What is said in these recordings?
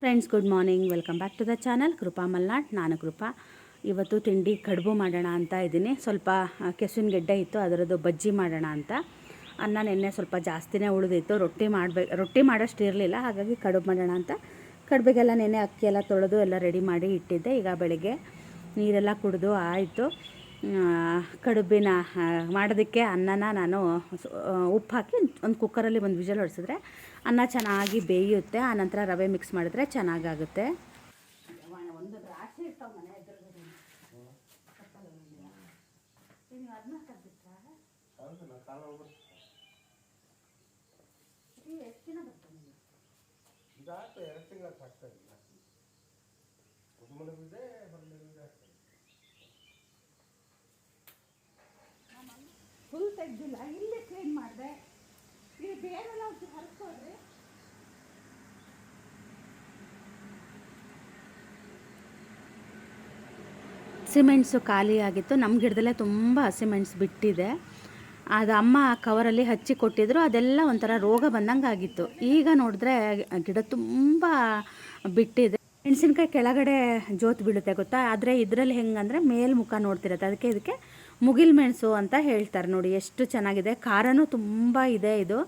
Friends, good morning. Welcome back to the channel Krupa Malnad. ನಾನು ಕೃಪಾ. ಇವತ್ತು ತಿಂಡಿ ಕಡುಬು ಮಾಡೋಣ ಅಂತ ಇದ್ದೀನಿ. ಸ್ವಲ್ಪ ಕೆಸುವಿನ ಗೆಡ್ಡೆ ಇತ್ತು, ಅದರದ್ದು ಬಜ್ಜಿ ಮಾಡೋಣ ಅಂತ. ಅನ್ನ ನೆನ್ನೆ ಸ್ವಲ್ಪ ಜಾಸ್ತಿನೇ ಉಳಿದಿತ್ತು, ರೊಟ್ಟಿ ಮಾಡೋಷ್ಟು ಇರಲಿಲ್ಲ, ಹಾಗಾಗಿ ಕಡುಬು ಮಾಡೋಣ ಅಂತ ಕಡುಬಿಗೆಲ್ಲ ನೆನ್ನೆ ಅಕ್ಕಿ ಎಲ್ಲ ತೊಳೆದು ಎಲ್ಲ ರೆಡಿ ಮಾಡಿ ಇಟ್ಟಿದ್ದೆ. ಈಗ ಬೆಳಗ್ಗೆ ನೀರೆಲ್ಲ ಕುಡಿದು ಆಯಿತು. ಕಡುಬಿನ ಮಾಡೋದಕ್ಕೆ ಅನ್ನನ ನಾನು ಉಪ್ಪು ಹಾಕಿ ಒಂದು ಕುಕ್ಕರಲ್ಲಿ ಒಂದು ವಿಷಲ್ ಹೊಡಿಸಿದ್ರೆ ಅನ್ನ ಚೆನ್ನಾಗಿ ಬೇಯುತ್ತೆ. ಆನಂತರ ರವೆ ಮಿಕ್ಸ್ ಮಾಡಿದ್ರೆ ಚೆನ್ನಾಗಾಗುತ್ತೆ. ಒಂದು ರಾಶಿ ಇರ್ತಾವೆ ಮನೆ ಫುಲ್ ತೆಗ್ದಿಲ್ಲ, ಇಲ್ಲೇ ಕ್ಲೀನ್ ಮಾಡಿದೆ. ಈ ಬೇರೆಲ್ಲ ಹರಿಸ್ಕೊಡ್ರಿ. ಹಸಿಮೆಣಸು ಖಾಲಿ ಆಗಿತ್ತು. ನಮ್ಮ ಗಿಡದಲ್ಲೇ ತುಂಬ ಹಸಿಮೆಣಸು ಬಿಟ್ಟಿದೆ. ಅದು ಅಮ್ಮ ಕವರಲ್ಲಿ ಹಚ್ಚಿ ಕೊಟ್ಟಿದ್ರು, ಅದೆಲ್ಲ ಒಂಥರ ರೋಗ ಬಂದಂಗೆ ಆಗಿತ್ತು. ಈಗ ನೋಡಿದ್ರೆ ಗಿಡ ತುಂಬ ಬಿಟ್ಟಿದೆ. ಮೆಣಸಿನ್ಕಾಯಿ ಕೆಳಗಡೆ ಜೋತು ಬೀಳುತ್ತೆ ಗೊತ್ತಾ, ಆದರೆ ಇದರಲ್ಲಿ ಹೆಂಗಂದರೆ ಮೇಲ್ಮುಖ ನೋಡ್ತಿರತ್ತೆ. ಅದಕ್ಕೆ ಇದಕ್ಕೆ ಮುಗಿಲ್ ಮೆಣಸು ಅಂತ ಹೇಳ್ತಾರೆ. ನೋಡಿ ಎಷ್ಟು ಚೆನ್ನಾಗಿದೆ, ಖಾರನೂ ತುಂಬ ಇದೆ. ಇದು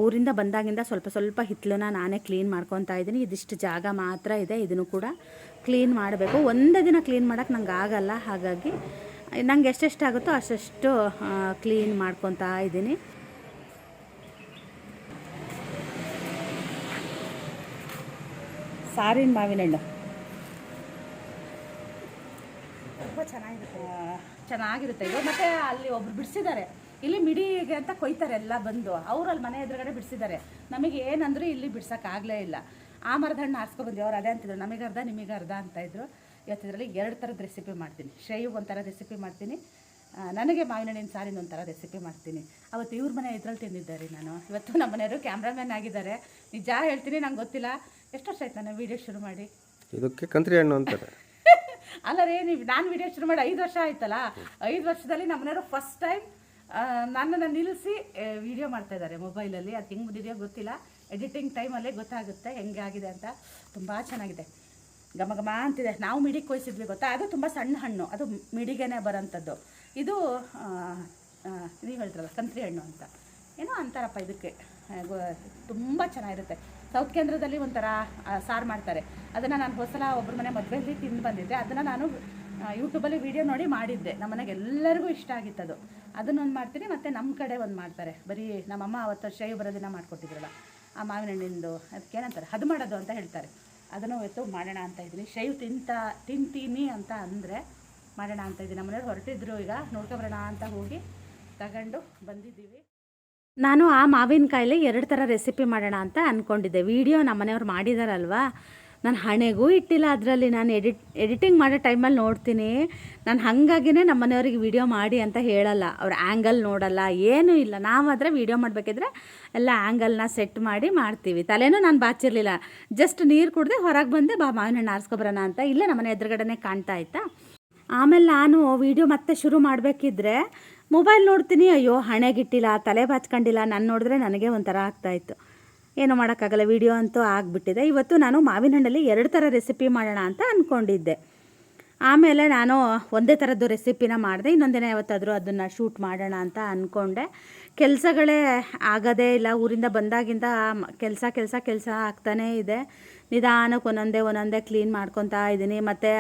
ಊರಿಂದ ಬಂದಾಗಿಂದ ಸ್ವಲ್ಪ ಸ್ವಲ್ಪ ಹಿತ್ತಲನ್ನ ನಾನೇ ಕ್ಲೀನ್ ಮಾಡ್ಕೊತಾ ಇದ್ದೀನಿ. ಇದಿಷ್ಟು ಜಾಗ ಮಾತ್ರ ಇದೆ, ಇದನ್ನು ಕೂಡ ಕ್ಲೀನ್ ಮಾಡಬೇಕು. ಒಂದೇ ದಿನ ಕ್ಲೀನ್ ಮಾಡೋಕ್ಕೆ ನಂಗೆ ಆಗಲ್ಲ, ಹಾಗಾಗಿ ನಂಗೆ ಎಷ್ಟೆಷ್ಟಾಗುತ್ತೋ ಅಷ್ಟು ಕ್ಲೀನ್ ಮಾಡ್ಕೊತಾ ಇದ್ದೀನಿ. ಸಾರಿನ ಮಾವಿನ ಹಣ್ಣು ತುಂಬ ಚೆನ್ನಾಗಿರುತ್ತೆ ಇದು. ಮತ್ತು ಅಲ್ಲಿ ಒಬ್ರು ಬಿಡಿಸಿದ್ದಾರೆ, ಇಲ್ಲಿ ಮಿಡಿಗೆ ಅಂತ ಕೊಯ್ತಾರೆ ಎಲ್ಲ ಬಂದು, ಅವರಲ್ಲಿ ಮನೆ ಎದುರುಗಡೆ ಬಿಡಿಸಿದ್ದಾರೆ. ನಮಗೆ ಏನಂದರೂ ಇಲ್ಲಿ ಬಿಡ್ಸೋಕ್ಕಾಗಲೇ ಇಲ್ಲ. ಆ ಮರದ ಹಣ್ಣು ಆರಿಸ್ಕೊಬಂದು ಅವ್ರು ಅದೇ ಅಂತಿದ್ರು, ನಮಗೆ ಅರ್ಧ ನಿಮಗೆ ಅರ್ಧ ಅಂತ ಇದ್ರು. ಇವತ್ತಿದ್ರಲ್ಲಿ 2 ಥರದ ರೆಸಿಪಿ ಮಾಡ್ತೀನಿ. ಶ್ರೇಯಿಗೆ ಒಂಥರ ರೆಸಿಪಿ ಮಾಡ್ತೀನಿ, ನನಗೆ ಮಾವಿನ ಹಣ್ಣಿನ ಸಾರಿನ ಒಂಥರ ರೆಸಿಪಿ ಮಾಡ್ತೀನಿ. ಅವತ್ತು ಇವ್ರ ಮನೆ ಇದ್ರಲ್ಲಿ ತಿಂದಿದ್ದಾರೆ ನಾನು. ಇವತ್ತು ನಮ್ಮ ಮನೆಯವರು ಕ್ಯಾಮ್ರಾಮ್ಯಾನ್ ಆಗಿದ್ದಾರೆ. ನಿಜ ಹೇಳ್ತೀನಿ, ನಂಗೆ ಗೊತ್ತಿಲ್ಲ ಎಷ್ಟು ವರ್ಷ ಆಯ್ತು ನಾನು ವೀಡಿಯೋ ಶುರು ಮಾಡಿ. ಇದಕ್ಕೆ ಕಂತ್ರಿ ಹಣ್ಣು ಅಂತಾರೆ. ಅಲ್ಲ ರೀ, ನೀವು ನಾನು ವೀಡಿಯೋ ಶುರು ಮಾಡಿ 5 ವರ್ಷ ಆಯ್ತಲ್ಲ. 5 ವರ್ಷದಲ್ಲಿ ನಮ್ಮ ಮನೆಯವರು ಫಸ್ಟ್ ಟೈಮ್ ನನ್ನನ್ನು ನಿಲ್ಲಿಸಿ ವೀಡಿಯೋ ಮಾಡ್ತಾಯಿದ್ದಾರೆ ಮೊಬೈಲಲ್ಲಿ. ಅದು ಹೆಂಗೆ ಬಂದಿದೆಯೋ ಗೊತ್ತಿಲ್ಲ, ಎಡಿಟಿಂಗ್ ಟೈಮಲ್ಲೇ ಗೊತ್ತಾಗುತ್ತೆ ಹೆಂಗೆ ಆಗಿದೆ ಅಂತ. ತುಂಬ ಚೆನ್ನಾಗಿದೆ, ಘಮ ಘಮ ಅಂತಿದೆ. ನಾವು ಮಿಡಿಗೆ ಕೊಯ್ಸಿದ್ವಿ ಗೊತ್ತಾ, ಅದು ತುಂಬ ಸಣ್ಣ ಹಣ್ಣು, ಅದು ಮಿಡಿಗೆನೇ ಬರೋಂಥದ್ದು. ಇದು ನೀವು ಹೇಳ್ತಾರಲ್ಲ ಕಂತ್ರಿ ಹಣ್ಣು ಅಂತ ಏನೋ ಅಂತಾರಪ್ಪ ಇದಕ್ಕೆ. ತುಂಬ ಚೆನ್ನಾಗಿರುತ್ತೆ. ಸೌತ್ ಕೇಂದ್ರದಲ್ಲಿ ಒಂಥರ ಸಾರು ಮಾಡ್ತಾರೆ. ಅದನ್ನು ನಾನು ಹೊಸಲ ಒಬ್ಬರ ಮನೆ ಮದುವೆಯಲ್ಲಿ ತಿಂದು ಬಂದಿದ್ದೆ. ಅದನ್ನು ನಾನು ಯೂಟ್ಯೂಬಲ್ಲಿ ವೀಡಿಯೋ ನೋಡಿ ಮಾಡಿದ್ದೆ. ನಮ್ಮ ಮನೆಗೆ ಎಲ್ಲರಿಗೂ ಇಷ್ಟ ಆಗಿತ್ತದು. ಅದನ್ನೊಂದು ಮಾಡ್ತೀನಿ, ಮತ್ತು ನಮ್ಮ ಕಡೆ ಒಂದು ಮಾಡ್ತಾರೆ. ಬರೀ ನಮ್ಮಮ್ಮ ಅವತ್ತು ಶ್ರೇಯು ಬರೋ ದಿನ ಮಾಡಿಕೊಟ್ಟಿದ್ರಲ್ಲ, ಆ ಮಾವಿನ ಹಣ್ಣಿಂದು ಅದಕ್ಕೇನಂತಾರೆ, ಅದು ಮಾಡೋದು ಅಂತ ಹೇಳ್ತಾರೆ. ಅದನ್ನು ಇವತ್ತು ಮಾಡೋಣ ಅಂತ ಇದ್ದೀನಿ. ಶ್ರೇಯು ತಿಂತೀನಿ ಅಂತ ಅಂದರೆ ಮಾಡೋಣ ಅಂತ ಇದ್ದೀನಿ. ನಮ್ಮನೆಯವ್ರು ಹೊರಟಿದ್ರು, ಈಗ ನೋಡ್ಕೊಬರೋಣ ಅಂತ ಹೋಗಿ ತಗೊಂಡು ಬಂದಿದ್ದೀವಿ. ನಾನು ಆ ಮಾವಿನಕಾಯಲ್ಲಿ 2 ಥರ ರೆಸಿಪಿ ಮಾಡೋಣ ಅಂತ ಅಂದ್ಕೊಂಡಿದ್ದೆ. ವೀಡಿಯೋ ನಮ್ಮನೆಯವ್ರು ಮಾಡಿದಾರಲ್ವಾ, ನಾನು ಹಣೆಗೂ ಇಟ್ಟಿಲ್ಲ ಅದರಲ್ಲಿ. ನಾನು ಎಡಿಟಿಂಗ್ ಮಾಡೋ ಟೈಮಲ್ಲಿ ನೋಡ್ತೀನಿ. ನಾನು ಹಾಗಾಗಿನೇ ನಮ್ಮ ಮನೆಯವ್ರಿಗೆ ವೀಡಿಯೋ ಮಾಡಿ ಅಂತ ಹೇಳಲ್ಲ. ಅವ್ರು ಆ್ಯಂಗಲ್ ನೋಡಲ್ಲ, ಏನೂ ಇಲ್ಲ. ನಾವಾದರೆ ವೀಡಿಯೋ ಮಾಡಬೇಕಿದ್ರೆ ಎಲ್ಲ ಆ್ಯಂಗಲ್ನ ಸೆಟ್ ಮಾಡಿ ಮಾಡ್ತೀವಿ. ತಲೆನೂ ನಾನು ಬಾಚಿರಲಿಲ್ಲ, ಜಸ್ಟ್ ನೀರು ಕುಡಿದೆ ಹೊರಗೆ ಬಂದೆ, ಮಾವಿನ ಹಣ್ಣು ಆರಿಸ್ಕೊಬರೋಣ ಅಂತ. ಇಲ್ಲೇ ನಮ್ಮನೆ ಎದುರುಗಡೆನೇ ಕಾಣ್ತಾ ಆಯಿತಾ. ಆಮೇಲೆ ನಾನು ವೀಡಿಯೋ ಮತ್ತೆ ಶುರು ಮಾಡಬೇಕಿದ್ರೆ ಮೊಬೈಲ್ ನೋಡ್ತೀನಿ, ಅಯ್ಯೋ ಹಣೆಗಿಟ್ಟಿಲ್ಲ, ತಲೆ ಬಾಚ್ಕೊಂಡಿಲ್ಲ. ನಾನು ನೋಡಿದ್ರೆ ನನಗೆ ಒಂಥರ ಆಗ್ತಾಯಿತ್ತು. ಏನೂ ಮಾಡೋಕ್ಕಾಗಲ್ಲ, ವೀಡಿಯೋ ಅಂತೂ ಆಗಿಬಿಟ್ಟಿದೆ. ಇವತ್ತು ನಾನು ಮಾವಿನ ಹಣ್ಣಲ್ಲಿ 2 ಥರ ರೆಸಿಪಿ ಮಾಡೋಣ ಅಂತ ಅಂದ್ಕೊಂಡಿದ್ದೆ. ಆಮೇಲೆ ನಾನು ಒಂದೇ ಥರದ್ದು ರೆಸಿಪಿನ ಮಾಡಿದೆ. ಇನ್ನೊಂದಿನ ಯಾವತ್ತಾದರೂ ಅದನ್ನು ಶೂಟ್ ಮಾಡೋಣ ಅಂತ ಅಂದ್ಕೊಂಡೆ. ಕೆಲಸಗಳೇ ಆಗೋದೇ ಇಲ್ಲ. ಊರಿಂದ ಬಂದಾಗಿಂದ ಕೆಲಸ ಆಗ್ತಾನೇ ಇದೆ. ನಿಧಾನಕ್ಕೆ ಒಂದೊಂದೇ ಕ್ಲೀನ್ ಮಾಡ್ಕೊತಾ ಇದ್ದೀನಿ. ಮತ್ತು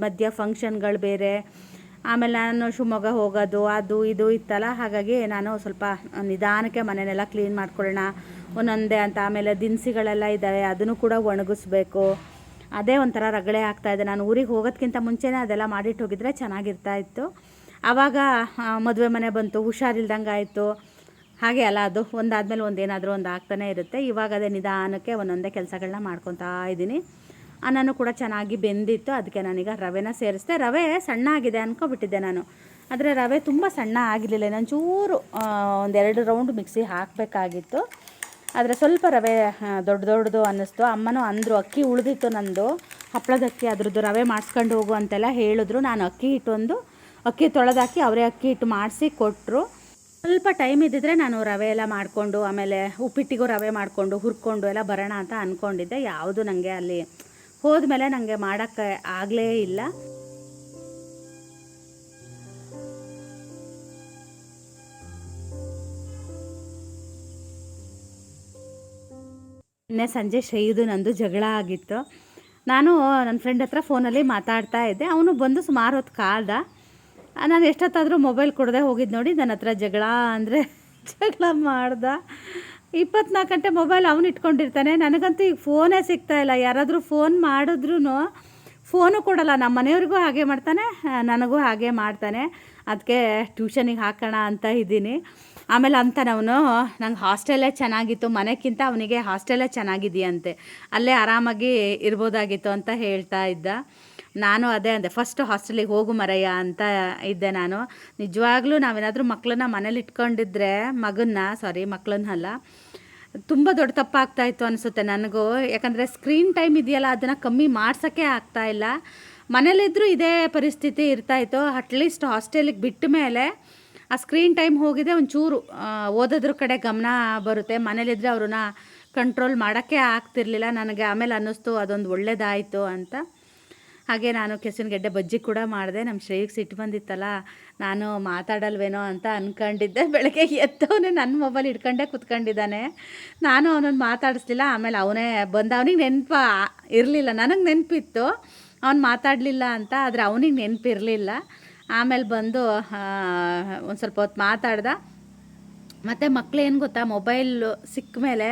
ಮಧ್ಯ ಫಂಕ್ಷನ್ಗಳು ಬೇರೆ. ಆಮೇಲೆ ನಾನು ಶಿವಮೊಗ್ಗ ಹೋಗೋದು ಅದು ಇದು ಇತ್ತಲ್ಲ, ಹಾಗಾಗಿ ನಾನು ಸ್ವಲ್ಪ ನಿಧಾನಕ್ಕೆ ಮನೆಯೆಲ್ಲ ಕ್ಲೀನ್ ಮಾಡ್ಕೊಳ್ಳೋಣ ಒಂದೊಂದೇ ಅಂತ. ಆಮೇಲೆ ದಿನಸಿಗಳೆಲ್ಲ ಇದ್ದಾವೆ, ಅದನ್ನು ಕೂಡ ಒಣಗಿಸ್ಬೇಕು. ಅದೇ ಒಂಥರ ರಗಳೆ ಆಗ್ತಾಯಿದೆ. ನಾನು ಊರಿಗೆ ಹೋಗೋದಕ್ಕಿಂತ ಮುಂಚೆನೇ ಅದೆಲ್ಲ ಮಾಡಿಟ್ಟು ಹೋಗಿದ್ರೆ ಚೆನ್ನಾಗಿರ್ತಾಯಿತ್ತು. ಆವಾಗ ಮದುವೆ ಮನೆ ಬಂತು, ಹುಷಾರಿಲ್ದಂಗೆ ಆಯಿತು. ಹಾಗೆ ಅಲ್ಲ, ಅದು ಒಂದಾದಮೇಲೆ ಒಂದೇನಾದರೂ ಒಂದು ಆಗ್ತಾನೆ ಇರುತ್ತೆ. ಇವಾಗ ಅದೇ ನಿಧಾನಕ್ಕೆ ಒಂದೊಂದೇ ಕೆಲಸಗಳನ್ನ ಮಾಡ್ಕೊತಾ ಇದ್ದೀನಿ. ಅನ್ನನೂ ಕೂಡ ಚೆನ್ನಾಗಿ ಬೆಂದಿತ್ತು, ಅದಕ್ಕೆ ನಾನೀಗ ರವೆನ ಸೇರಿಸ್ದೆ. ರವೆ ಸಣ್ಣ ಆಗಿದೆ ಅಂದ್ಕೊಬಿಟ್ಟಿದ್ದೆ ನಾನು, ಆದರೆ ರವೆ ತುಂಬ ಸಣ್ಣ ಆಗಿರಲಿಲ್ಲ. ನಾನು ಚೂರು 1-2 ರೌಂಡ್ ಮಿಕ್ಸಿ ಹಾಕಬೇಕಾಗಿತ್ತು, ಆದರೆ ಸ್ವಲ್ಪ ರವೆ ದೊಡ್ಡದು ಅನ್ನಿಸ್ತು. ಅಮ್ಮನೂ ಅಂದರು, ಅಕ್ಕಿ ಉಳಿದಿತ್ತು ನಂದು, ಹಪ್ಪಳದ ಅಕ್ಕಿ, ಅದ್ರದ್ದು ರವೆ ಮಾಡಿಸ್ಕೊಂಡು ಹೋಗು ಅಂತೆಲ್ಲ ಹೇಳಿದ್ರು. ನಾನು ಅಕ್ಕಿ ತೊಳೆದಾಕಿ ಅವರೇ ಅಕ್ಕಿ ಹಿಟ್ಟು ಮಾಡಿಸಿ ಕೊಟ್ಟರು. ಸ್ವಲ್ಪ ಟೈಮ್ ಇದ್ದಿದ್ರೆ ನಾನು ರವೆ ಎಲ್ಲ ಮಾಡಿಕೊಂಡು ಆಮೇಲೆ ಉಪ್ಪಿಟ್ಟಿಗೂ ರವೆ ಮಾಡಿಕೊಂಡು ಹುರ್ಕೊಂಡು ಎಲ್ಲ ಬರೋಣ ಅಂತ ಅಂದ್ಕೊಂಡಿದ್ದೆ. ಯಾವುದು ನನಗೆ ಅಲ್ಲಿ ಹೋದ್ಮೇಲೆ ನನಗೆ ಮಾಡೋಕ್ಕೆ ಆಗಲೇ ಇಲ್ಲ. ನಿನ್ನೆ ಸಂಜೆ ಶ್ರೇಯುದು ನಂದು ಜಗಳ ಆಗಿತ್ತು. ನಾನು ನನ್ನ ಫ್ರೆಂಡ್ ಹತ್ರ ಫೋನಲ್ಲಿ ಮಾತಾಡ್ತಾ ಇದ್ದೆ. ಅವನು ಬಂದು ಸುಮಾರು ಹೊತ್ತು ಕಾದ. ನಾನು ಎಷ್ಟೊತ್ತಾದರೂ ಮೊಬೈಲ್ ಕೊಡದೆ ಹೋಗಿದ್ದು ನೋಡಿ, ನನ್ನ ಹತ್ರ ಜಗಳ ಮಾಡ್ದ. 24 ಗಂಟೆ ಮೊಬೈಲ್ ಅವನು ಇಟ್ಕೊಂಡಿರ್ತಾನೆ. ನನಗಂತೂ ಈಗ ಫೋನೇ ಸಿಗ್ತಾಯಿಲ್ಲ. ಯಾರಾದರೂ ಫೋನ್ ಮಾಡಿದ್ರೂ ಫೋನು ಕೊಡಲ್ಲ. ನಮ್ಮ ಮನೆಯವ್ರಿಗೂ ಹಾಗೆ ಮಾಡ್ತಾನೆ, ನನಗೂ ಹಾಗೆ ಮಾಡ್ತಾನೆ. ಅದಕ್ಕೆ ಟ್ಯೂಷನಿಗೆ ಹಾಕೋಣ ಅಂತ ಇದ್ದೀನಿ. ಆಮೇಲೆ ಅಂತಾನೆ ಅವನು, ನಂಗೆ ಹಾಸ್ಟೆಲೇ ಚೆನ್ನಾಗಿತ್ತು, ಮನೆಗಿಂತ ಅವನಿಗೆ ಹಾಸ್ಟೆಲೇ ಚೆನ್ನಾಗಿದೆಯಂತೆ, ಅಲ್ಲೇ ಆರಾಮಾಗಿ ಇರ್ಬೋದಾಗಿತ್ತು ಅಂತ ಹೇಳ್ತಾ ಇದ್ದ. ನಾನು ಅದೇ ಅಂದೆ, ಫಸ್ಟ್ ಹಾಸ್ಟೆಲಿಗೆ ಹೋಗು ಮರಯ್ಯ ಅಂತ ಇದ್ದೆ ನಾನು. ನಿಜವಾಗ್ಲೂ ನಾವೇನಾದರೂ ಮಕ್ಕಳನ್ನ ಮನೇಲಿ ಇಟ್ಕೊಂಡಿದ್ರೆ, ಮಕ್ಕಳನ್ನಲ್ಲ, ತುಂಬ ದೊಡ್ಡ ತಪ್ಪಾಗ್ತಾಯಿತ್ತು ಅನಿಸುತ್ತೆ ನನಗೂ. ಯಾಕಂದರೆ ಸ್ಕ್ರೀನ್ ಟೈಮ್ ಇದೆಯಲ್ಲ, ಅದನ್ನು ಕಮ್ಮಿ ಮಾಡ್ಸೋಕ್ಕೆ ಆಗ್ತಾಯಿಲ್ಲ. ಮನೇಲಿದ್ದರೂ ಇದೇ ಪರಿಸ್ಥಿತಿ ಇರ್ತಾಯಿತ್ತು. ಅಟ್ಲೀಸ್ಟ್ ಹಾಸ್ಟೆಲಿಗೆ ಬಿಟ್ಟ ಮೇಲೆ ಆ ಸ್ಕ್ರೀನ್ ಟೈಮ್ ಹೋಗಿದೆ, ಒಂಚೂರು ಓದೋದ್ರ ಕಡೆ ಗಮನ ಬರುತ್ತೆ. ಮನೇಲಿದ್ದರೆ ಅವ್ರನ್ನ ಕಂಟ್ರೋಲ್ ಮಾಡೋಕ್ಕೆ ಆಗ್ತಿರ್ಲಿಲ್ಲ ನನಗೆ. ಆಮೇಲೆ ಅನ್ನಿಸ್ತು ಅದೊಂದು ಒಳ್ಳೇದಾಯಿತು ಅಂತ. ಹಾಗೆ ನಾನು ಕೆಸುವಿನ ಬಜ್ಜಿ ಕೂಡ ಮಾಡಿದೆ. ನಮ್ಮ ಶ್ರೇಯಿಗೆ ಸಿಟ್ಟು ಬಂದಿತ್ತಲ್ಲ, ನಾನು ಮಾತಾಡಲ್ವೇನೋ ಅಂತ ಅಂದ್ಕೊಂಡಿದ್ದೆ. ಬೆಳಗ್ಗೆ ಎತ್ತವನೇ ನನ್ನ ಮೊಬೈಲ್ ಇಟ್ಕೊಂಡೇ ಕೂತ್ಕೊಂಡಿದ್ದಾನೆ. ನಾನು ಅವನನ್ನು ಮಾತಾಡಿಸ್ಲಿಲ್ಲ. ಆಮೇಲೆ ಅವನೇ ಬಂದ. ಅವನಿಗೆ ನೆನಪು ಇರಲಿಲ್ಲ, ನನಗೆ ನೆನಪಿತ್ತು ಅವ್ನು ಮಾತಾಡಲಿಲ್ಲ ಅಂತ, ಆದರೆ ಅವನಿಗೆ ನೆನಪಿರಲಿಲ್ಲ. ಆಮೇಲೆ ಬಂದು ಒಂದು ಸ್ವಲ್ಪ ಹೊತ್ತು ಮಾತಾಡ್ದ. ಮತ್ತು ಮಕ್ಕಳೇನು ಗೊತ್ತಾ, ಮೊಬೈಲ್ ಸಿಕ್ಕ ಮೇಲೆ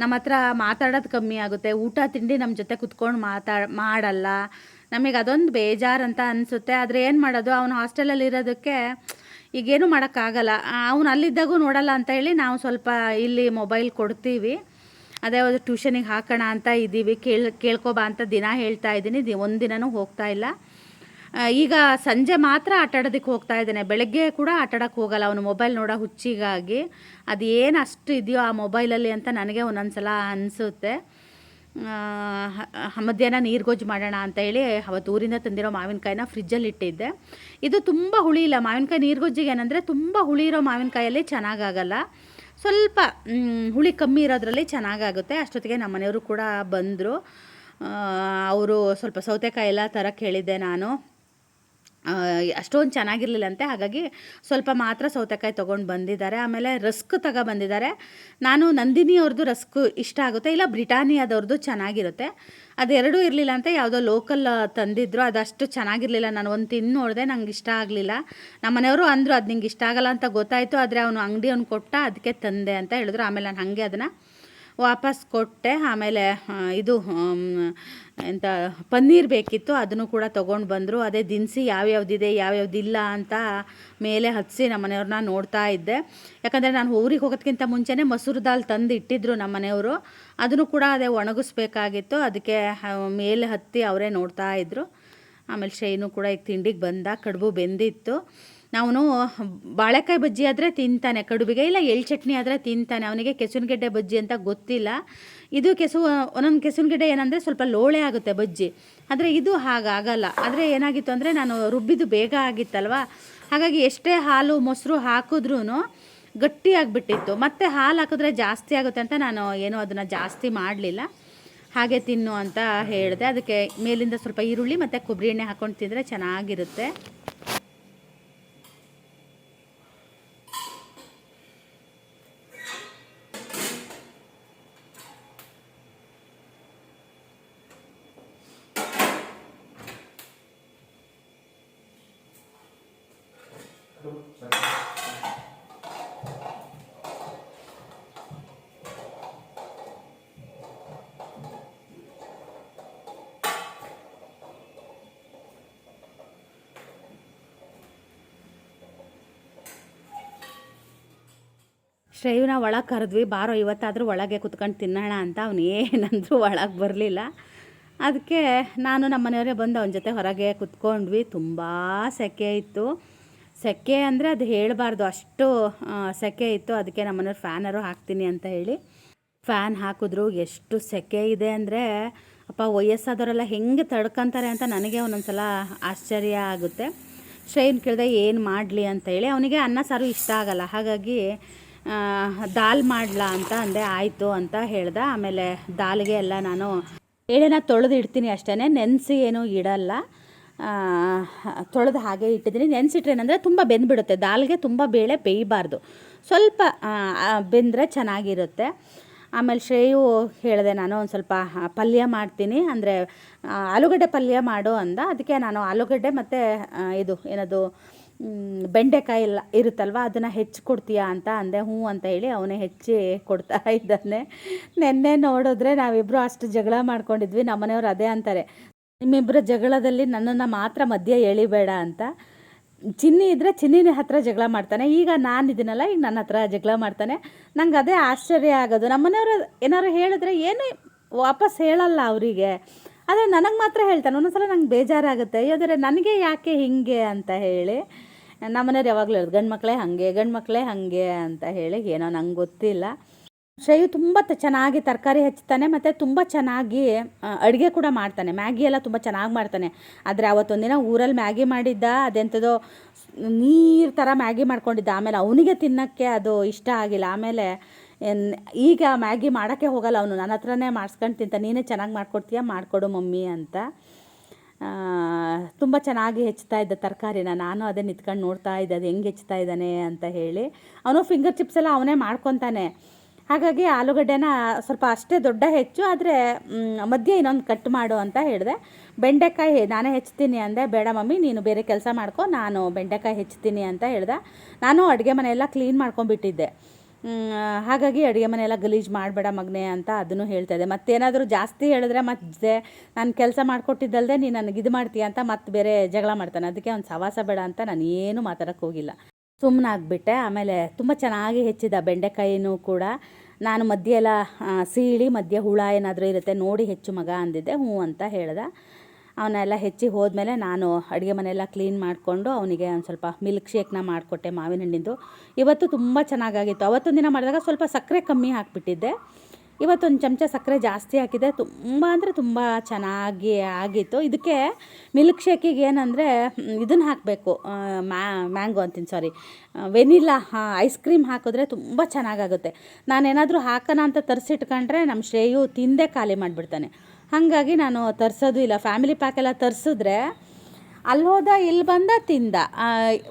ನಮ್ಮ ಹತ್ರ ಮಾತಾಡೋದು ಕಮ್ಮಿ ಆಗುತ್ತೆ. ಊಟ ತಿಂಡಿ ನಮ್ಮ ಜೊತೆ ಕುತ್ಕೊಂಡು ಮಾಡಲ್ಲ. ನಮಗೆ ಅದೊಂದು ಬೇಜಾರು ಅಂತ ಅನಿಸುತ್ತೆ. ಆದರೆ ಏನು ಮಾಡೋದು, ಅವನು ಹಾಸ್ಟೆಲಲ್ಲಿ ಇರೋದಕ್ಕೆ ಈಗೇನು ಮಾಡೋಕ್ಕಾಗಲ್ಲ. ಅವನು ಅಲ್ಲಿದ್ದಾಗೂ ನೋಡಲ್ಲ ಅಂತ ಹೇಳಿ ನಾವು ಸ್ವಲ್ಪ ಇಲ್ಲಿ ಮೊಬೈಲ್ ಕೊಡ್ತೀವಿ. ಅದೇ ಟ್ಯೂಷನಿಗೆ ಹಾಕೋಣ ಅಂತ ಇದ್ದೀವಿ. ಕೇಳ್ಕೊಬಾ ಅಂತ ದಿನ ಹೇಳ್ತಾ ಇದ್ದೀನಿ. ಒಂದಿನನೂ ಹೋಗ್ತಾ ಇಲ್ಲ. ಈಗ ಸಂಜೆ ಮಾತ್ರ ಆಟಾಡೋದಕ್ಕೆ ಹೋಗ್ತಾ ಇದ್ದಾನೆ. ಬೆಳಗ್ಗೆ ಕೂಡ ಆಟಾಡೋಕ್ಕೆ ಹೋಗಲ್ಲ. ಅವನು ಮೊಬೈಲ್ ನೋಡೋ ಹುಚ್ಚಿಗಾಗಿ ಅದು ಏನು ಅಷ್ಟು ಇದೆಯೋ ಆ ಮೊಬೈಲಲ್ಲಿ ಅಂತ ನನಗೆ ಒಂದೊಂದು ಸಲ ಅನಿಸುತ್ತೆ. ಮಧ್ಯಾಹ್ನ ನೀರುಗೊಜ್ಜು ಮಾಡೋಣ ಅಂತ ಹೇಳಿ ಅವತ್ತು ಊರಿಂದ ತಂದಿರೋ ಮಾವಿನಕಾಯಿನ ಫ್ರಿಜ್ಜಲ್ಲಿ ಇಟ್ಟಿದ್ದೆ. ಇದು ತುಂಬ ಹುಳಿ ಇಲ್ಲ. ಮಾವಿನಕಾಯಿ ನೀರುಗೊಜ್ಜಿಗೆ ಏನಂದರೆ ತುಂಬ ಹುಳಿ ಇರೋ ಮಾವಿನಕಾಯಲ್ಲಿ ಚೆನ್ನಾಗಾಗಲ್ಲ, ಸ್ವಲ್ಪ ಹುಳಿ ಕಮ್ಮಿ ಇರೋದ್ರಲ್ಲಿ ಚೆನ್ನಾಗಾಗುತ್ತೆ. ಅಷ್ಟೊತ್ತಿಗೆ ನಮ್ಮ ಮನೆಯವರು ಕೂಡ ಬಂದರು. ಅವರು ಸ್ವಲ್ಪ ಸೌತೆಕಾಯಿ ಎಲ್ಲ ತರಕ್ಕೆ ಹೇಳಿದ್ದೆ ನಾನು. ಅಷ್ಟೊಂದು ಚೆನ್ನಾಗಿರಲಿಲ್ಲಂತೆ, ಹಾಗಾಗಿ ಸ್ವಲ್ಪ ಮಾತ್ರ ಸೌತೆಕಾಯಿ ತೊಗೊಂಡು ಬಂದಿದ್ದಾರೆ. ಆಮೇಲೆ ರಸ್ಕ್ ಬಂದಿದ್ದಾರೆ. ನಾನು ನಂದಿನಿ ಅವ್ರದ್ದು ರಸ್ಕ್ ಇಷ್ಟ ಆಗುತ್ತೆ, ಇಲ್ಲ ಬ್ರಿಟಾನಿಯಾದವ್ರದ್ದು ಚೆನ್ನಾಗಿರುತ್ತೆ. ಅದೆರಡೂ ಇರಲಿಲ್ಲ ಅಂತ ಯಾವುದೋ ಲೋಕಲ್ ತಂದಿದ್ರು, ಅದಷ್ಟು ಚೆನ್ನಾಗಿರಲಿಲ್ಲ. ನಾನು ಒಂದು ತಿಂದು ನೋಡಿದೆ, ನಂಗೆ ಇಷ್ಟ ಆಗಲಿಲ್ಲ. ನಮ್ಮ ಮನೆಯವರು ಅಂದರು ಅದು ನಿಂಗೆ ಇಷ್ಟ ಆಗಲ್ಲ ಅಂತ ಗೊತ್ತಾಯಿತು, ಆದರೆ ಅವನು ಅಂಗಡಿಯವನು ಕೊಟ್ಟ, ಅದಕ್ಕೆ ತಂದೆ ಅಂತ ಹೇಳಿದ್ರು. ಆಮೇಲೆ ನಾನು ಹಾಗೆ ಅದನ್ನು ವಾಪಸ್ ಕೊಟ್ಟೆ. ಆಮೇಲೆ ಇದು ಎಂತ ಪನ್ನೀರ್ ಬೇಕಿತ್ತು, ಅದನ್ನು ಕೂಡ ತೊಗೊಂಡು ಬಂದರು. ಅದೇ ದಿನಸಿ ಯಾವ್ಯಾವ್ದಿದೆ ಯಾವ್ಯಾವ್ದಿಲ್ಲ ಅಂತ ಮೇಲೆ ಹತ್ತಿಸಿ ನಮ್ಮ ಮನೆಯವ್ರನ್ನ ನೋಡ್ತಾ ಇದ್ದೆ. ಯಾಕಂದರೆ ನಾನು ಊರಿಗೆ ಹೋಗೋದಕ್ಕಿಂತ ಮುಂಚೆನೇ ಮಸೂರು ದಾಲ್ ತಂದು ಇಟ್ಟಿದ್ರು ನಮ್ಮ ಮನೆಯವರು. ಅದನ್ನು ಕೂಡ ಅದೇ ಒಣಗಿಸ್ಬೇಕಾಗಿತ್ತು, ಅದಕ್ಕೆ ಮೇಲೆ ಹತ್ತಿ ಅವರೇ ನೋಡ್ತಾ ಇದ್ದರು. ಆಮೇಲೆ ಶ್ರೇಯನು ಕೂಡ ಈಗ ತಿಂಡಿಗೆ ಬಂದ. ಕಡುಬು ಬೆಂದಿತ್ತು. ನಾವು ಬಾಳೆಕಾಯಿ ಬಜ್ಜಿ ಆದರೆ ತಿಂತಾನೆ ಕಡುಬಿಗೆ, ಇಲ್ಲ ಎಳ್ಳು ಚಟ್ನಿ ಆದರೆ ತಿಂತಾನೆ. ಅವನಿಗೆ ಕೆಸುವಿನಗೆಡ್ಡೆ ಬಜ್ಜಿ ಅಂತ ಗೊತ್ತಿಲ್ಲ. ಇದು ಒಂದೊಂದು ಕೆಸುವಿನಗೆಡ್ಡೆ ಏನಂದರೆ ಸ್ವಲ್ಪ ಲೋಳೆ ಆಗುತ್ತೆ ಬಜ್ಜಿ, ಆದರೆ ಇದು ಹಾಗಾಗಲ್ಲ. ಆದರೆ ಏನಾಗಿತ್ತು ಅಂದರೆ ನಾನು ರುಬ್ಬಿದ್ದು ಬೇಗ ಆಗಿತ್ತಲ್ವ, ಹಾಗಾಗಿ ಎಷ್ಟೇ ಹಾಲು ಮೊಸರು ಹಾಕಿದ್ರೂ ಗಟ್ಟಿಯಾಗಿಬಿಟ್ಟಿತ್ತು. ಮತ್ತು ಹಾಲು ಹಾಕಿದ್ರೆ ಜಾಸ್ತಿ ಆಗುತ್ತೆ ಅಂತ ನಾನು ಏನೂ ಅದನ್ನು ಜಾಸ್ತಿ ಮಾಡಲಿಲ್ಲ. ಹಾಗೆ ತಿನ್ನು ಅಂತ ಹೇಳಿದೆ. ಅದಕ್ಕೆ ಮೇಲಿಂದ ಸ್ವಲ್ಪ ಈರುಳ್ಳಿ ಮತ್ತು ಕೊಬ್ಬರಿ ಎಣ್ಣೆ ಹಾಕ್ಕೊಂಡು ತಿಂದರೆ ಚೆನ್ನಾಗಿರುತ್ತೆ. ಶ್ರೇಯುನ ಒಳಗೆ ಕರೆದ್ವಿ, ಬಾರೋ ಇವತ್ತಾದರೂ ಒಳಗೆ ಕುತ್ಕೊಂಡು ತಿನ್ನೋಣ ಅಂತ. ಅವನು ಏನಂದ್ರೂ ಒಳಗೆ ಬರಲಿಲ್ಲ. ಅದಕ್ಕೆ ನಾನು ನಮ್ಮ ಮನೆಯವರೇ ಬಂದು ಅವನ ಜೊತೆ ಹೊರಗೆ ಕುತ್ಕೊಂಡ್ವಿ. ತುಂಬ ಸೆಕೆ ಇತ್ತು. ಸೆಕೆ ಅಂದರೆ ಅದು ಹೇಳಬಾರ್ದು, ಅಷ್ಟು ಸೆಕೆ ಇತ್ತು. ಅದಕ್ಕೆ ನಮ್ಮ ಮನೆಯವ್ರು ಫ್ಯಾನರು ಹಾಕ್ತೀನಿ ಅಂತ ಹೇಳಿ ಫ್ಯಾನ್ ಹಾಕಿದ್ರು. ಎಷ್ಟು ಸೆಕೆ ಇದೆ ಅಂದರೆ ಅಪ್ಪ, ವಯಸ್ಸಾದವರೆಲ್ಲ ಹೆಂಗೆ ತಡ್ಕೊತಾರೆ ಅಂತ ನನಗೆ ಒಂದೊಂದ್ಸಲ ಆಶ್ಚರ್ಯ ಆಗುತ್ತೆ. ಶ್ರೇಯನ್ ಕೇಳಿದೆ ಏನು ಮಾಡಲಿ ಅಂತ ಹೇಳಿ. ಅವನಿಗೆ ಅನ್ನ ಸಾರು ಇಷ್ಟ ಆಗಲ್ಲ, ಹಾಗಾಗಿ ದಾಲ್ ಮಾಡಲಾ ಅಂತ ಅಂದೆ. ಆಯಿತು ಅಂತ ಹೇಳ್ದೆ. ಆಮೇಲೆ ದಾಲ್ಗೆ ಎಲ್ಲ ನಾನು ಬೇಳೆನ ತೊಳೆದು ಇಡ್ತೀನಿ ಅಷ್ಟೇ, ನೆನೆಸಿ ಏನೂ ಇಡಲ್ಲ. ತೊಳೆದು ಹಾಗೆ ಇಟ್ಟಿದ್ದೀನಿ. ನೆನೆಸಿಟ್ರೇನಂದರೆ ತುಂಬ ಬೆಂದುಬಿಡುತ್ತೆ. ದಾಲ್ಗೆ ತುಂಬ ಬೇಳೆ ಬೇಯಬಾರ್ದು, ಸ್ವಲ್ಪ ಬೆಂದರೆ ಚೆನ್ನಾಗಿರುತ್ತೆ. ಆಮೇಲೆ ಶ್ರೇಯು ಹೇಳಿದೆ, ನಾನು ಒಂದು ಸ್ವಲ್ಪ ಪಲ್ಯ ಮಾಡ್ತೀನಿ, ಅಂದರೆ ಆಲೂಗಡ್ಡೆ ಪಲ್ಯ ಮಾಡು ಅಂದ. ಅದಕ್ಕೆ ನಾನು ಆಲೂಗಡ್ಡೆ ಮತ್ತು ಇದು ಏನದು ಬೆಂಡೆಕಾಯಿ ಎಲ್ಲ ಇರುತ್ತಲ್ವ, ಅದನ್ನು ಹೆಚ್ಚಿ ಕೊಡ್ತೀಯಾ ಅಂತ ಅಂದೆ. ಹ್ಞೂ ಅಂತ ಹೇಳಿ ಅವನೇ ಹೆಚ್ಚಿ ಕೊಡ್ತಾ ಇದ್ದಾನೆ. ನೆನ್ನೆ ನೋಡಿದ್ರೆ ನಾವಿಬ್ಬರು ಅಷ್ಟು ಜಗಳ ಮಾಡ್ಕೊಂಡಿದ್ವಿ. ನಮ್ಮನೆಯವ್ರು ಅದೇ ಅಂತಾರೆ, ನಿಮ್ಮಿಬ್ಬರ ಜಗಳದಲ್ಲಿ ನನ್ನನ್ನು ಮಾತ್ರ ಮಧ್ಯೆ ಎಳಿಬೇಡ ಅಂತ. ಚಿನ್ನಿ ಇದ್ದರೆ ಚಿನ್ನಿನ ಹತ್ರ ಜಗಳ ಮಾಡ್ತಾನೆ, ಈಗ ನಾನು ಇದನ್ನಲ್ಲ, ಈಗ ನನ್ನ ಹತ್ರ ಜಗಳ ಮಾಡ್ತಾನೆ. ನಂಗೆ ಅದೇ ಆಶ್ಚರ್ಯ ಆಗೋದು. ನಮ್ಮನೆಯವರು ಏನಾದ್ರು ಹೇಳಿದ್ರೆ ಏನು ವಾಪಸ್ ಹೇಳಲ್ಲ ಅವರಿಗೆ, ಆದರೆ ನನಗೆ ಮಾತ್ರ ಹೇಳ್ತಾನೆ. ಒಂದೊಂದ್ಸಲ ನಂಗೆ ಬೇಜಾರಾಗುತ್ತೆ, ಯಾವ್ದಾರೆ ನನಗೆ ಯಾಕೆ ಹೀಗೆ ಅಂತ ಹೇಳಿ. ನಮ್ಮನೆಯವ್ರು ಯಾವಾಗಲೂ ಹೇಳೋದು, ಗಂಡು ಮಕ್ಕಳೇ ಹಾಗೆ ಅಂತ ಹೇಳಿ. ಏನೋ ನಂಗೆ ಗೊತ್ತಿಲ್ಲ. ಶ್ರೇಯು ತುಂಬ ಚೆನ್ನಾಗಿ ತರಕಾರಿ ಹೆಚ್ಚುತ್ತಾನೆ ಮತ್ತು ತುಂಬ ಚೆನ್ನಾಗಿ ಅಡುಗೆ ಕೂಡ ಮಾಡ್ತಾನೆ. ಮ್ಯಾಗಿ ಎಲ್ಲ ತುಂಬ ಚೆನ್ನಾಗಿ ಮಾಡ್ತಾನೆ. ಆದರೆ ಅವತ್ತೊಂದಿನ ಊರಲ್ಲಿ ಮ್ಯಾಗಿ ಮಾಡಿದ್ದ, ಅದೆಂಥದೋ ನೀರು ಥರ ಮ್ಯಾಗಿ ಮಾಡ್ಕೊಂಡಿದ್ದ. ಆಮೇಲೆ ಅವನಿಗೆ ತಿನ್ನೋಕ್ಕೆ ಅದು ಇಷ್ಟ ಆಗಿಲ್ಲ. ಆಮೇಲೆ ಈಗ ಮ್ಯಾಗಿ ಮಾಡೋಕ್ಕೆ ಹೋಗಲ್ಲ ಅವನು, ನನ್ನ ಹತ್ರನೇ ಮಾಡಿಸ್ಕೊಂಡು ತಿಂತ. ನೀನೇ ಚೆನ್ನಾಗಿ ಮಾಡ್ಕೊಡ್ತೀಯ, ಮಾಡಿಕೊಡು ಮಮ್ಮಿ ಅಂತ. ತುಂಬ ಚೆನ್ನಾಗಿ ಹೆಚ್ಚುತ್ತಾ ಇದ್ದ ತರಕಾರಿನ. ನಾನು ಅದೇ ನಿಂತ್ಕೊಂಡು ನೋಡ್ತಾ ಇದ್ದೆ, ಅದು ಹೆಂಗೆ ಹೆಚ್ಚುತ್ತಾ ಇದ್ದಾನೆ ಅಂತ ಹೇಳಿ. ಅವನು ಫಿಂಗರ್ ಚಿಪ್ಸ್ ಎಲ್ಲ ಅವನೇ ಮಾಡ್ಕೊತಾನೆ. ಹಾಗಾಗಿ ಆಲೂಗಡ್ಡೆನ ಸ್ವಲ್ಪ ಅಷ್ಟೇ ದೊಡ್ಡ ಹೆಚ್ಚು, ಆದರೆ ಮಧ್ಯೆ ಇನ್ನೊಂದು ಕಟ್ ಮಾಡು ಅಂತ ಹೇಳಿದೆ. ಬೆಂಡೆಕಾಯಿ ನಾನೇ ಹೆಚ್ಚುತ್ತೀನಿ ಅಂದೆ. ಬೇಡ ಮಮ್ಮಿ, ನೀನು ಬೇರೆ ಕೆಲಸ ಮಾಡ್ಕೊ, ನಾನು ಬೆಂಡೆಕಾಯಿ ಹೆಚ್ಚುತ್ತೀನಿ ಅಂತ ಹೇಳ್ದೆ. ನಾನು ಅಡುಗೆ ಮನೆಯೆಲ್ಲ ಕ್ಲೀನ್ ಮಾಡ್ಕೊಂಡ್ಬಿಟ್ಟಿದ್ದೆ. ಹಾಗಾಗಿ ಅಡುಗೆ ಮನೆಯೆಲ್ಲ ಗಲೀಜು ಮಾಡಬೇಡ ಮಗನೇ ಅಂತ ಅದನ್ನು ಹೇಳ್ತಾಯಿದ್ದೆ. ಮತ್ತೇನಾದರೂ ಜಾಸ್ತಿ ಹೇಳಿದ್ರೆ ಮತ್ತೆ ನಾನು ಕೆಲಸ ಮಾಡಿಕೊಟ್ಟಿದ್ದಲ್ದೆ ನೀನು ನನಗೆ ಇದು ಮಾಡ್ತೀಯ ಅಂತ ಮತ್ತೆ ಬೇರೆ ಜಗಳ ಮಾಡ್ತಾನೆ. ಅದಕ್ಕೆ ಅವ್ನು ಸವಾಸ ಬೇಡ ಅಂತ ನಾನು ಏನೂ ಮಾತಾಡೋಕ್ಕೆ ಹೋಗಿಲ್ಲ, ಸುಮ್ಮನಾಗ್ಬಿಟ್ಟೆ. ಆಮೇಲೆ ತುಂಬ ಚೆನ್ನಾಗಿ ಹೆಚ್ಚಿದ ಬೆಂಡೆಕಾಯಿನೂ ಕೂಡ. ನಾನು ಮಧ್ಯೆ ಎಲ್ಲ ಸೀಳಿ ಮಧ್ಯೆ ಹುಳ ಏನಾದರೂ ಇರುತ್ತೆ ನೋಡಿ ಹೆಚ್ಚು ಮಗ ಅಂದಿದ್ದೆ. ಹ್ಞೂ ಅಂತ ಹೇಳ್ದೆ. ಅವನ್ನೆಲ್ಲ ಹೆಚ್ಚಿ ಹೋದ್ಮೇಲೆ ನಾನು ಅಡುಗೆ ಮನೆಯೆಲ್ಲ ಕ್ಲೀನ್ ಮಾಡಿಕೊಂಡು ಅವನಿಗೆ ಒಂದು ಸ್ವಲ್ಪ ಮಿಲ್ಕ್ ಶೇಕ್ನ ಮಾಡಿಕೊಟ್ಟೆ, ಮಾವಿನ ಹಣ್ಣಿಂದು. ಇವತ್ತು ತುಂಬ ಚೆನ್ನಾಗಾಗಿತ್ತು. ಅವತ್ತೊಂದು ದಿನ ಮಾಡಿದಾಗ ಸ್ವಲ್ಪ ಸಕ್ಕರೆ ಕಮ್ಮಿ ಹಾಕಿಬಿಟ್ಟಿದ್ದೆ. ಇವತ್ತೊಂದು ಚಮಚ ಸಕ್ಕರೆ ಜಾಸ್ತಿ ಹಾಕಿದೆ. ತುಂಬ ಅಂದರೆ ತುಂಬ ಚೆನ್ನಾಗಿ ಆಗಿತ್ತು. ಇದಕ್ಕೆ ಮಿಲ್ಕ್ ಶೇಕಿಗೆ ಏನಂದರೆ ಇದನ್ನು ಹಾಕಬೇಕು, ಮ್ಯಾಂಗೋ ಅಂತೀನಿ, ಸಾರಿ, ವೆನಿಲಾ ಐಸ್ ಕ್ರೀಮ್ ಹಾಕಿದ್ರೆ ತುಂಬ ಚೆನ್ನಾಗಾಗುತ್ತೆ. ನಾನೇನಾದರೂ ಹಾಕೋಣ ಅಂತ ತರಿಸಿಟ್ಕೊಂಡ್ರೆ ನಮ್ಮ ಶ್ರೇಯು ತಿಂದೇ ಖಾಲಿ ಮಾಡಿಬಿಡ್ತಾನೆ. ಹಾಗಾಗಿ ನಾನು ತರಿಸೋದು ಇಲ್ಲ. ಫ್ಯಾಮಿಲಿ ಪ್ಯಾಕೆಲ್ಲ ತರಿಸಿದ್ರೆ ಅಲ್ಲಿ ಹೋದ ಇಲ್ಲಿ ಬಂದ ತಿಂದ,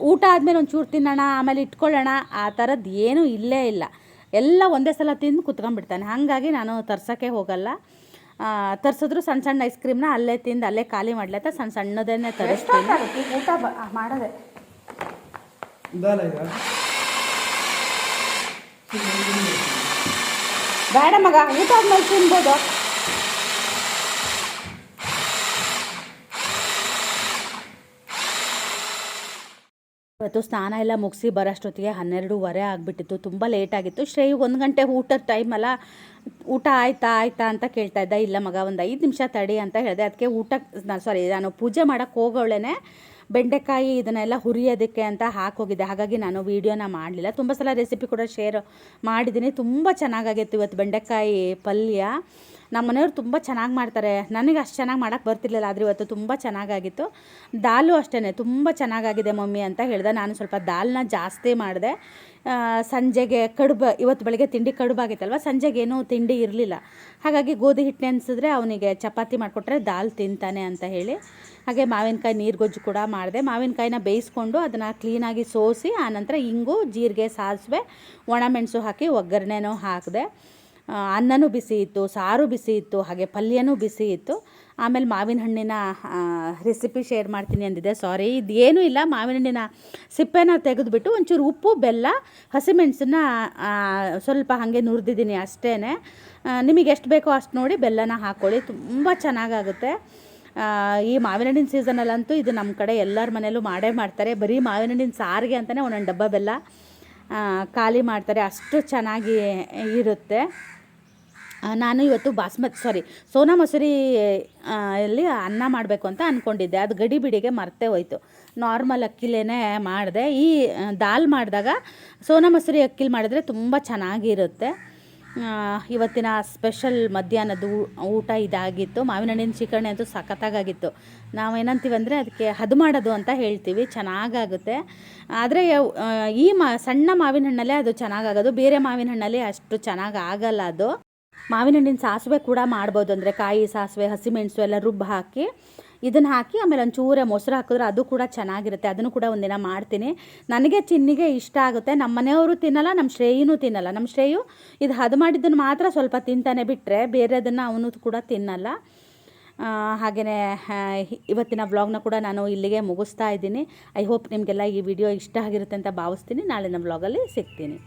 ಊಟ ಆದಮೇಲೆ ಒಂಚೂರು ತಿನ್ನೋಣ ಆಮೇಲೆ ಇಟ್ಕೊಳ್ಳೋಣ, ಆ ಥರದ್ದು ಏನೂ ಇಲ್ಲೇ ಇಲ್ಲ. ಎಲ್ಲ ಒಂದೇ ಸಲ ತಿಂದು ಕುತ್ಕೊಂಡ್ಬಿಡ್ತಾನೆ. ಹಾಗಾಗಿ ನಾನು ತರ್ಸೋಕ್ಕೆ ಹೋಗಲ್ಲ. ತರಿಸಿದ್ರು ಸಣ್ಣ ಸಣ್ಣ ಐಸ್ ಕ್ರೀಮ್ನ ಅಲ್ಲೇ ತಿಂದು ಅಲ್ಲೇ ಖಾಲಿ ಮಾಡ್ಲತ್ತ. ಸಣ್ಣ ಸಣ್ಣದನ್ನೇ ತರಿಸ್ತೀನಿ. ಊಟ ಮಾಡೋದೆ ಬೇಡ ಮಗ, ಊಟ ಆದ್ಮೇಲೆ ತಿನ್ಬೋದು. ಇವತ್ತು ಸ್ನಾನ ಎಲ್ಲ ಮುಗಿಸಿ ಬರೋಷ್ಟೊತ್ತಿಗೆ 12:15 ಆಗಿಬಿಟ್ಟಿತ್ತು. ತುಂಬ ಲೇಟಾಗಿತ್ತು. ಶ್ರೇಯಿಗೆ 1 ಗಂಟೆ ಊಟದ ಟೈಮಲ್ಲ, ಊಟ ಆಯ್ತಾ ಅಂತ ಕೇಳ್ತಾ ಇದ್ದ. ಇಲ್ಲ ಮಗ, ಒಂದು 5 ನಿಮಿಷ ತಡಿ ಅಂತ ಹೇಳಿದೆ. ಅದಕ್ಕೆ ನಾನು ಪೂಜೆ ಮಾಡೋಕ್ಕೆ ಹೋಗೋಳೇನೆ ಬೆಂಡೆಕಾಯಿ ಇದನ್ನೆಲ್ಲ ಹುರಿಯೋದಕ್ಕೆ ಅಂತ ಹಾಕೋಗಿದ್ದೆ. ಹಾಗಾಗಿ ನಾನು ವೀಡಿಯೋನ ಮಾಡಲಿಲ್ಲ. ತುಂಬ ಸಲ ರೆಸಿಪಿ ಕೂಡ ಶೇರ್ ಮಾಡಿದ್ದೀನಿ. ತುಂಬ ಚೆನ್ನಾಗಾಗಿತ್ತು ಇವತ್ತು ಬೆಂಡೆಕಾಯಿ ಪಲ್ಯ. ನಮ್ಮ ಮನೆಯವ್ರು ತುಂಬ ಚೆನ್ನಾಗಿ ಮಾಡ್ತಾರೆ. ನನಗೆ ಅಷ್ಟು ಚೆನ್ನಾಗಿ ಮಾಡೋಕ್ಕೆ ಬರ್ತಿರ್ಲಿಲ್ಲ, ಆದರೆ ಇವತ್ತು ತುಂಬ ಚೆನ್ನಾಗಾಗಿತ್ತು. ದಾಲು ಅಷ್ಟೇ ತುಂಬ ಚೆನ್ನಾಗಾಗಿದೆ ಮಮ್ಮಿ ಅಂತ ಹೇಳಿದೆ. ನಾನು ಸ್ವಲ್ಪ ದಾಲ್ನ ಜಾಸ್ತಿ ಮಾಡಿದೆ. ಸಂಜೆಗೆ ಕಡುಬು, ಇವತ್ತು ಬೆಳಗ್ಗೆ ತಿಂಡಿ ಕಡುಬಾಗಿತ್ತಲ್ವ, ಸಂಜೆಗೇನೂ ತಿಂಡಿ ಇರಲಿಲ್ಲ. ಹಾಗಾಗಿ ಗೋಧಿ ಹಿಟ್ಟು ನೆನೆಸಿದ್ರೆ ಅವನಿಗೆ ಚಪಾತಿ ಮಾಡಿಕೊಟ್ರೆ ದಾಲ್ ತಿಂತಾನೆ ಅಂತ ಹೇಳಿ. ಹಾಗೆ ಮಾವಿನಕಾಯಿ ನೀರುಗೊಜ್ಜು ಕೂಡ ಮಾಡಿದೆ. ಮಾವಿನಕಾಯಿನ ಬೇಯಿಸ್ಕೊಂಡು ಅದನ್ನು ಕ್ಲೀನಾಗಿ ಸೋಸಿ ಆನಂತರ ಇಂಗು, ಜೀರಿಗೆ, ಸಾಸಿವೆ, ಒಣಮೆಣಸು ಹಾಕಿ ಒಗ್ಗರಣೆನೂ ಹಾಕಿದೆ. ಅನ್ನನೂ ಬಿಸಿ ಇತ್ತು, ಸಾರು ಬಿಸಿ ಇತ್ತು, ಹಾಗೆ ಪಲ್ಯನೂ ಬಿಸಿ ಇತ್ತು. ಆಮೇಲೆ ಮಾವಿನ ಹಣ್ಣಿನ ರೆಸಿಪಿ ಶೇರ್ ಮಾಡ್ತೀನಿ ಅಂದಿದ್ದೆ. ಸಾರಿ, ಇದೇನೂ ಇಲ್ಲ. ಮಾವಿನ ಹಣ್ಣಿನ ಸಿಪ್ಪೆನ ತೆಗೆದುಬಿಟ್ಟು ಒಂಚೂರು ಉಪ್ಪು, ಬೆಲ್ಲ, ಹಸಿಮೆಣಸನ್ನ ಸ್ವಲ್ಪ ಹಾಗೆ ನುರಿದಿದ್ದೀನಿ ಅಷ್ಟೇ. ನಿಮಗೆ ಎಷ್ಟು ಬೇಕೋ ಅಷ್ಟು ನೋಡಿ ಬೆಲ್ಲನ ಹಾಕ್ಕೊಳ್ಳಿ, ತುಂಬ ಚೆನ್ನಾಗಾಗುತ್ತೆ. ಈ ಮಾವಿನ ಹಣ್ಣಿನ ಸೀಸನಲ್ಲಂತೂ ಇದು ನಮ್ಮ ಕಡೆ ಎಲ್ಲರ ಮನೆಯಲ್ಲೂ ಮಾಡೇ ಮಾಡ್ತಾರೆ. ಬರೀ ಮಾವಿನ ಹಣ್ಣಿನ ಸಾರಿಗೆ ಅಂತಲೇ ಒಂದೊಂದು ಡಬ್ಬ ಬೆಲ್ಲ ಖಾಲಿ ಮಾಡ್ತಾರೆ, ಅಷ್ಟು ಚೆನ್ನಾಗಿ ಇರುತ್ತೆ. ನಾನು ಇವತ್ತು ಸೋನಾ ಮಸೂರಿ ಅಲ್ಲಿ ಅನ್ನ ಮಾಡಬೇಕು ಅಂತ ಅಂದ್ಕೊಂಡಿದ್ದೆ. ಅದು ಗಡಿಬಿಡಿಗೆ ಮರ್ತೇ ಹೋಯ್ತು. ನಾರ್ಮಲ್ ಅಕ್ಕಿಲೇ ಮಾಡಿದೆ. ಈ ದಾಲ್ ಮಾಡಿದಾಗ ಸೋನಾ ಮಸೂರಿ ಅಕ್ಕಿಲಿ ಮಾಡಿದ್ರೆ ತುಂಬ ಚೆನ್ನಾಗಿರುತ್ತೆ. ಇವತ್ತಿನ ಸ್ಪೆಷಲ್ ಮಧ್ಯಾಹ್ನದ ಊಟ ಇದಾಗಿತ್ತು. ಮಾವಿನ ಹಣ್ಣಿನ ಶಿಕರಣೆ ಅಂತೂ ಸಖತ್ತಾಗಿತ್ತು. ನಾವೇನಂತೀವಂದರೆ ಅದಕ್ಕೆ ಹದು ಮಾಡೋದು ಅಂತ ಹೇಳ್ತೀವಿ, ಚೆನ್ನಾಗಾಗುತ್ತೆ. ಆದರೆ ಈ ಸಣ್ಣ ಮಾವಿನ ಹಣ್ಣಲ್ಲೇ ಅದು ಚೆನ್ನಾಗಾಗೋದು, ಬೇರೆ ಮಾವಿನ ಹಣ್ಣಲ್ಲಿ ಅಷ್ಟು ಚೆನ್ನಾಗಿ ಆಗಲ್ಲ ಅದು. ಮಾವಿನ ಹಣ್ಣಿನ ಸಾಸಿವೆ ಕೂಡ ಮಾಡ್ಬೋದು, ಅಂದರೆ ಕಾಯಿ ಸಾಸಿವೆ ಹಸಿಮೆಣಸು ಎಲ್ಲ ರುಬ್ಬ ಹಾಕಿ ಇದನ್ನು ಹಾಕಿ ಆಮೇಲೆ ಒಂಚೂರೇ ಮೊಸರು ಹಾಕಿದ್ರೆ ಅದು ಕೂಡ ಚೆನ್ನಾಗಿರುತ್ತೆ. ಅದನ್ನು ಕೂಡ ಒಂದಿನ ಮಾಡ್ತೀನಿ. ನನಗೆ ಚಿನ್ನಿಗೆ ಇಷ್ಟ ಆಗುತ್ತೆ. ನಮ್ಮ ಮನೆಯವರು ತಿನ್ನಲ್ಲ, ನಮ್ಮ ಶ್ರೇಯನೂ ತಿನ್ನಲ್ಲ. ನಮ್ಮ ಶ್ರೇಯು ಇದು ಹದು ಮಾಡಿದ್ದನ್ನು ಮಾತ್ರ ಸ್ವಲ್ಪ ತಿಂತಾನೆ, ಬಿಟ್ಟರೆ ಬೇರೆದನ್ನು ಅವನು ಕೂಡ ತಿನ್ನಲ್ಲ. ಹಾಗೆಯೇ ಇವತ್ತಿನ ವ್ಲಾಗ್ನ ಕೂಡ ನಾನು ಇಲ್ಲಿಗೆ ಮುಗಿಸ್ತಾ ಇದ್ದೀನಿ. ಐ ಹೋಪ್ ನಿಮಗೆಲ್ಲ ಈ ವಿಡಿಯೋ ಇಷ್ಟ ಆಗಿರುತ್ತೆ ಅಂತ ಭಾವಿಸ್ತೀನಿ. ನಾಳಿನ ವ್ಲಾಗಲ್ಲಿ ಸಿಗ್ತೀನಿ.